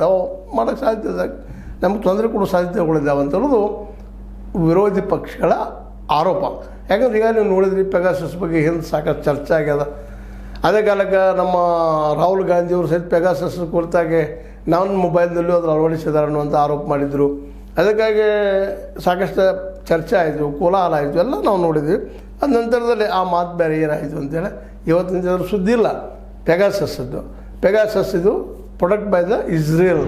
ನಾವು ಮಾಡೋಕ್ಕೆ ಸಾಧ್ಯತೆ ಇದೆ, ನಮ್ಗೆ ತೊಂದರೆ ಕೊಡೋ ಸಾಧ್ಯತೆಗಳಿದ್ದಾವೆ ಅಂತ ಹೇಳೋದು ವಿರೋಧಿ ಪಕ್ಷಗಳ ಆರೋಪ. ಯಾಕಂದ್ರೆ ಈಗ ನೀವು ನೋಡಿದ್ರಿ ಪೆಗಾಸಸ್ ಬಗ್ಗೆ ಹಿಂದೆ ಸಾಕಷ್ಟು ಚರ್ಚೆ ಆಗ್ಯದ. ಅದೇ ಕಾಲಕ್ಕೆ ನಮ್ಮ ರಾಹುಲ್ ಗಾಂಧಿಯವರು ಸಹಿತ ಪೆಗಾಸಸ್ ಕುರಿತಾಗಿ ನನ್ನ ಮೊಬೈಲ್ನಲ್ಲೂ ಅದ್ರ ಅಳವಡಿಸಿದ್ದಾರೆ ಅನ್ನುವಂಥ ಆರೋಪ ಮಾಡಿದರು. ಅದಕ್ಕಾಗಿ ಸಾಕಷ್ಟು ಚರ್ಚೆ ಆಯಿತು, ಕೋಲಾಹಲ ಆಯಿತು, ಎಲ್ಲ ನಾವು ನೋಡಿದ್ವಿ. ಅದ ನಂತರದಲ್ಲಿ ಆ ಮಾತು ಬೇರೆ ಏನಾಯಿತು ಅಂತೇಳಿ ಇವತ್ತಿನ ಸುದ್ದಿ ಇಲ್ಲ. ಪೆಗಾಸಸ್ ಇದು ಪ್ರೊಡಕ್ಟ್ ಬೈ ದ ಇಸ್ರೇಲ್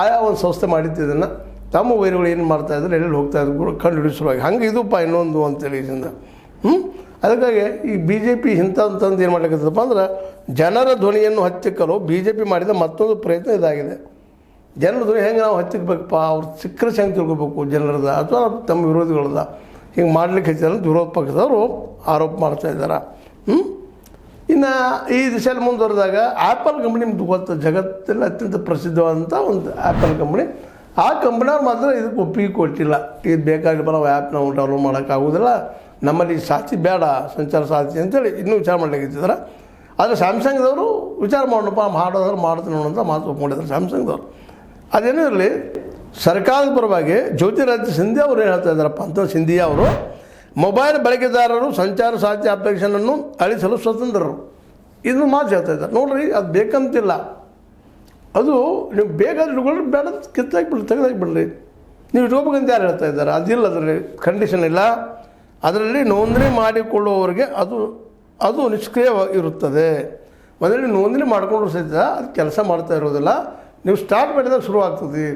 ಆಯಾ ಒಂದು ಸಂಸ್ಥೆ ಮಾಡಿದ್ದು. ಇದನ್ನು ತಮ್ಮ ವೈರಿಗಳು ಏನು ಮಾಡ್ತಾಯಿದ್ರು, ಎಲ್ಲೆಲ್ಲಿ ಹೋಗ್ತಾಯಿದ್ರು ಕಂಡು ಹಿಡಿಸುವಾಗಿ ಹಂಗೆ ಇದಪ್ಪ ಇನ್ನೊಂದು ಅಂತೇಳಿ ಇದರಿಂದ ಅದಕ್ಕಾಗಿ ಈ ಬಿ ಜೆ ಪಿ ಇಂಥಂತಂದು ಏನು ಮಾಡ್ಲಿಕ್ಕತ್ತಪ್ಪ ಅಂದ್ರೆ ಜನರ ಧ್ವನಿಯನ್ನು ಹತ್ತಿಕ್ಕಲು ಬಿ ಜೆ ಪಿ ಮಾಡಿದ ಮತ್ತೊಂದು ಪ್ರಯತ್ನ ಇದಾಗಿದೆ. ಜನರ ಧ್ವನಿ ಹೆಂಗೆ ನಾವು ಹತ್ತಿಕ್ಕಬೇಕಪ್ಪ, ಅವ್ರು ಸಿಕ್ಕರೆ ಹೆಂಗೆ ತಿಳ್ಕೊಬೇಕು ಜನರದ ಅಥವಾ ತಮ್ಮ ವಿರೋಧಿಗಳದ ಹಿಂಗೆ ಮಾಡ್ಲಿಕ್ಕೆ ಹಚ್ಚಿದಾರೆ ವಿರೋಧ ಪಕ್ಷದವರು ಆರೋಪ ಮಾಡ್ತಾಯಿದ್ದಾರೆ. ಇನ್ನು ಈ ದಿಶೆಯಲ್ಲಿ ಮುಂದುವರೆದಾಗ ಆ್ಯಪಲ್ ಕಂಪ್ನಿ ನಿಮ್ಗೆ ಗೊತ್ತು, ಜಗತ್ತಲ್ಲಿ ಅತ್ಯಂತ ಪ್ರಸಿದ್ಧವಾದಂಥ ಒಂದು ಆ್ಯಪಲ್ ಕಂಪ್ನಿ. ಆ ಕಂಪ್ನಿಯವ್ರು ಮಾತ್ರ ಇದಕ್ಕೆ ಒಪ್ಪಿಗೆ ಕೊಟ್ಟಿಲ್ಲ. ಇದು ಬೇಕಾಗಿಲ್ಲ, ನಾವು ಆ್ಯಪ್ ನಾವು ಡೌನ್ಲೋಡ್ ಮಾಡೋಕ್ಕಾಗೋದಿಲ್ಲ, ನಮ್ಮಲ್ಲಿ ಸಾಥಿ ಬೇಡ, ಸಂಚಾರ ಸಾಥಿ ಅಂತೇಳಿ ಇನ್ನೂ ವಿಚಾರ ಮಾಡ್ಲಿಕ್ಕಿದ್ದಾರೆ. ಆದರೆ ಸ್ಯಾಮ್ಸಂಗ್ದವರು ವಿಚಾರ ಮಾಡೋಣಪ್ಪ, ಮಾಡೋದ್ರೆ ಮಾಡ್ತೀನಿ ಅನ್ನೋಂಥ ಮಾತು ಒಪ್ಕೊಂಡಿದ್ದಾರೆ ಸ್ಯಾಮ್ಸಂಗ್ದವ್ರು. ಅದೇನೇ ಇರಲಿ, ಸರ್ಕಾರದ ಪರವಾಗಿ ಜ್ಯೋತಿರಾದಿತ್ಯ ಸಿಂಧಿಯಾ ಅವರು ಏನು ಹೇಳ್ತಾ ಇದ್ದಾರಪ್ಪ ಅಂತ, ಸಿಂಧಿಯಾ ಅವರು ಮೊಬೈಲ್ ಬಳಕೆದಾರರು ಸಂಚಾರ ಸಾಧ್ಯ ಅಪ್ಲಿಕೇಶನನ್ನು ಅಳಿಸಲು ಸ್ವತಂತ್ರರು ಇದನ್ನು ಮಾತು ಹೇಳ್ತಾ ಇದ್ದಾರೆ. ನೋಡ್ರಿ, ಅದು ಬೇಕಂತಿಲ್ಲ, ಅದು ನೀವು ಬೇಕಾದ್ರೆ ಇಟ್ಕೊಂಡ್ರೆ ಬೇಡ ಕಿತ್ತಾಕಿಬಿಡ್ರಿ, ತೆಗೆದಾಕಿಬಿಡ್ರಿ. ನೀವು ಇಟ್ಕೋಬೇಕಂತ ಯಾರು ಹೇಳ್ತಾ ಇದ್ದಾರೆ? ಅದಿಲ್ಲ, ಅದರಲ್ಲಿ ಕಂಡೀಷನ್ ಇಲ್ಲ. ಅದರಲ್ಲಿ ನೋಂದಣಿ ಮಾಡಿಕೊಳ್ಳುವವರಿಗೆ ಅದು ನಿಷ್ಕ್ರಿಯವಾಗಿರುತ್ತದೆ. ಮೊದಲೇ ನೋಂದಣಿ ಮಾಡಿಕೊಂಡ್ರು ಸಹಿತ ಅದು ಕೆಲಸ ಮಾಡ್ತಾ ಇರೋದಿಲ್ಲ. ನೀವು ಸ್ಟಾರ್ಟ್ ಮಾಡಿದಾಗ ಶುರುವಾಗ್ತದೆ.